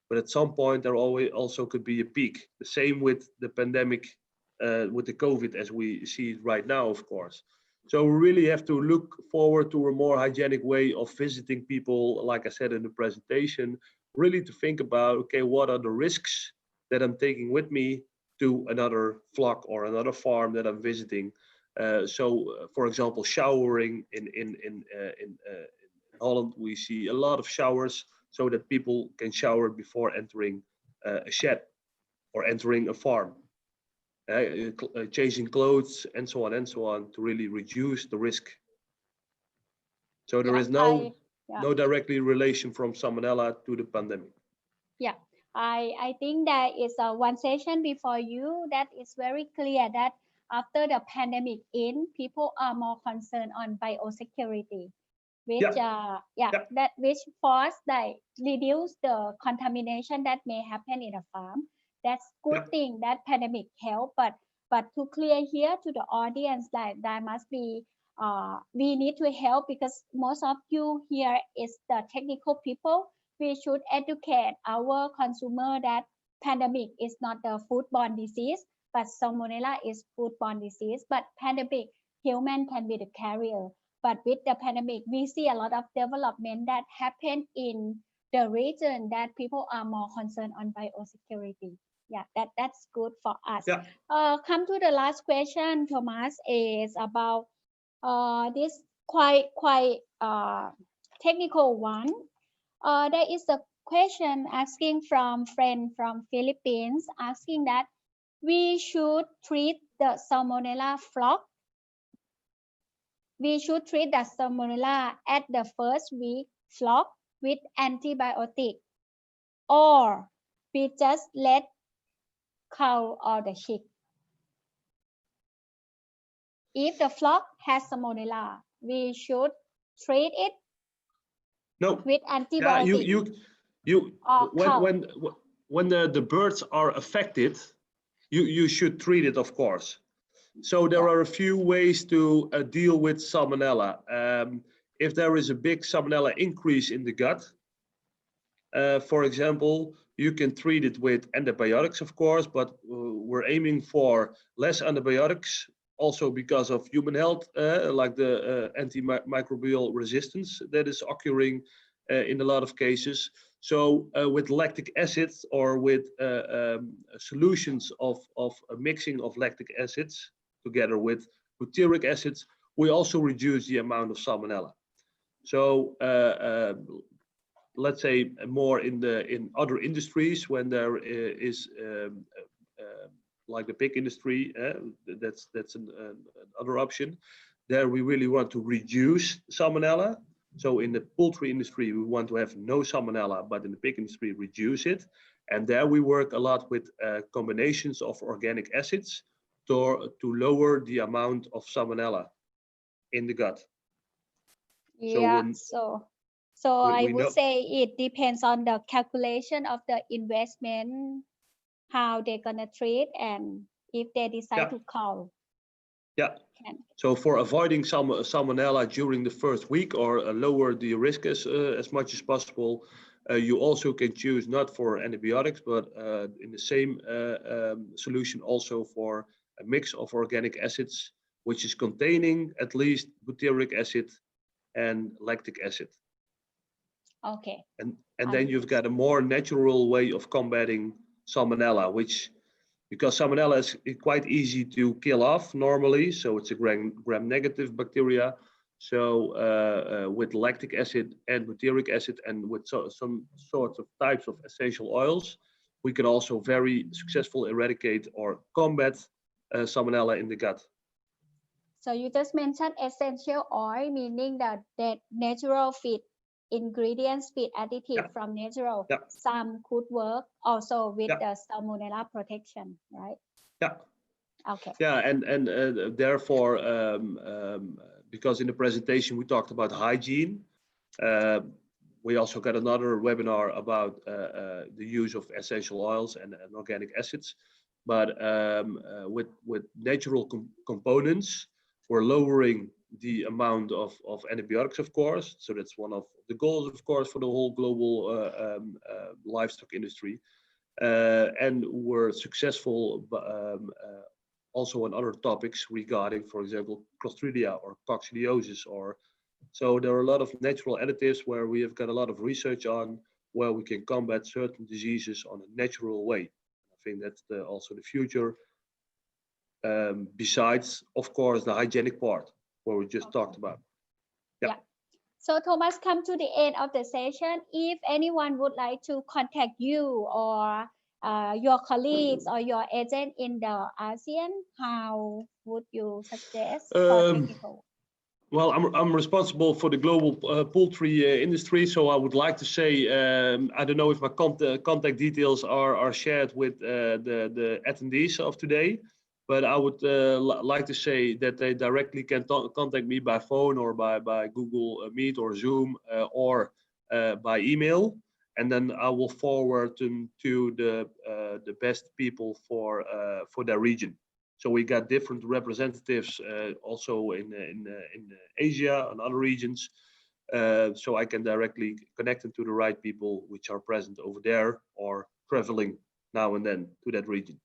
but at some point there also could be a peak. The same with the pandemic, with the COVID, as we see it right now, of course. So we really have to look forward to a more hygienic way of visiting people, like I said in the presentation, really to think about, okay, what are the risks that I'm taking with me to another flock or another farm that I'm visiting. For example, showering in Holland, we see a lot of showers so that people can shower before entering a shed or entering a farm. Changing clothes and so on to really reduce the risk. So there is no directly relation from Salmonella to the pandemic. Yeah, I think there is one session before you that is very clear that after the pandemic people are more concerned on biosecurity, which which force like reduce the contamination that may happen in a farm. That's good thing that pandemic help, but to clear here to the audience that there must be we need to help, because most of you here is the technical people. We should educate our consumer that pandemic is not the foodborne disease, but Salmonella is foodborne disease. But pandemic, human can be the carrier. But with the pandemic, we see a lot of development that happen in the region that people are more concerned on biosecurity. Yeah, that's good for us. Yeah. Come to the last question, Thomas, is about this quite technical one. There is a question asking from friend from Philippines, asking that we should treat the Salmonella flock. We should treat the Salmonella at the first week flock with antibiotic, or we just let cow or the chick. If the flock has Salmonella, we should treat it with antibiotic. When the birds are affected, you should treat it, of course. So there are a few ways to deal with Salmonella. If there is a big Salmonella increase in the gut, for example, you can treat it with antibiotics, of course, but we're aiming for less antibiotics, also because of human health, like the antimicrobial resistance that is occurring in a lot of cases. So with lactic acids or with solutions of a mixing of lactic acids together with butyric acids, we also reduce the amount of Salmonella. So let's say more in other industries, when there is like the pig industry, that's another option. There we really want to reduce Salmonella. So in the poultry industry, we want to have no Salmonella, but in the pig industry, reduce it. And there we work a lot with combinations of organic acids to lower the amount of Salmonella in the gut. Yeah, so I would say it depends on the calculation of the investment, how they're gonna treat, and if they decide to call. Yeah. So for avoiding Salmonella during the first week, or lower the risk as much as possible, you also can choose not for antibiotics, but in the same solution also for a mix of organic acids, which is containing at least butyric acid and lactic acid. Okay. And then you've got a more natural way of combating Salmonella, because Salmonella is quite easy to kill off normally, so it's a gram-negative bacteria. So with lactic acid and butyric acid, and with some sorts of types of essential oils, we can also very successfully eradicate or combat Salmonella in the gut. So you just mentioned essential oil, meaning that natural feed ingredients, feed additive from natural. Some could work also with the Salmonella protection, right? Yeah. Okay. Yeah, and therefore, because in the presentation we talked about hygiene, we also got another webinar about the use of essential oils and organic acids. But with natural components, we're lowering the amount of antibiotics, of course. So that's one of the goals, of course, for the whole global livestock industry. And we're successful also on other topics regarding, for example, Clostridia or coccidiosis. So there are a lot of natural additives where we have got a lot of research on where we can combat certain diseases on a natural way. I think that's also the future. Besides, of course, the hygienic part, where we just talked about. Yeah. So Thomas, come to the end of the session. If anyone would like to contact you or your colleagues or your agent in the ASEAN, how would you suggest for technical? Well, I'm responsible for the global poultry industry, so I would like to say, I don't know if my contact details are shared with the attendees of today, but I would like to say that they directly can contact me by phone or by Google Meet or Zoom or by email, and then I will forward them to the best people for their region. So we got different representatives also in Asia and other regions, so I can directly connect them to the right people which are present over there or traveling now and then to that region.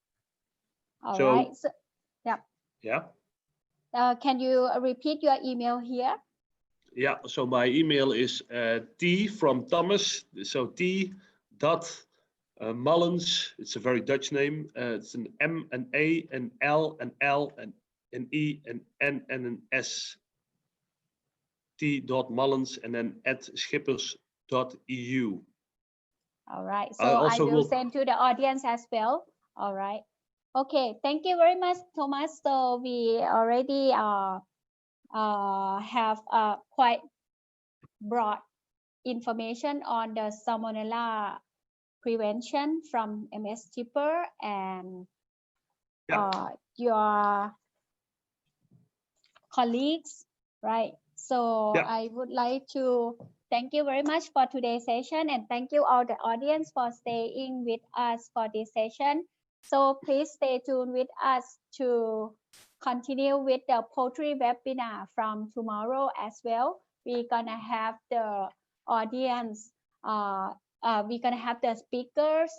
All So, right. So, yeah. Yeah. Can you repeat your email here? Yeah. So my email is T from Thomas. So T dot Mallens. It's a very Dutch name. It's an M, an A, an L, an L, an E, an N, and an S. T dot Mallens and then at Schippers.eu. All right. So I will send to the audience as well. All right. Okay. Thank you very much, Thomas. So we already have quite broad information on the Salmonella prevention from MS Schipper and your colleagues, right? So I would like to thank you very much for today's session, and thank you all the audience for staying with us for this session. So please stay tuned with us to continue with the poultry webinar from tomorrow as well. We're gonna have the audience, we're gonna have the speakers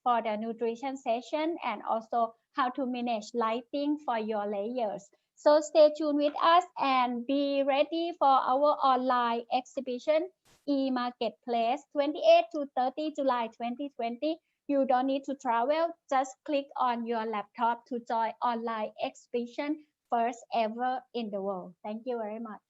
for the nutrition session and also how to manage lighting for your layers. So stay tuned with us and be ready for our online exhibition, e-marketplace, 28 to 30 July 2020. You don't need to travel, just click on your laptop to join online exhibition, first ever in the world. Thank you very much.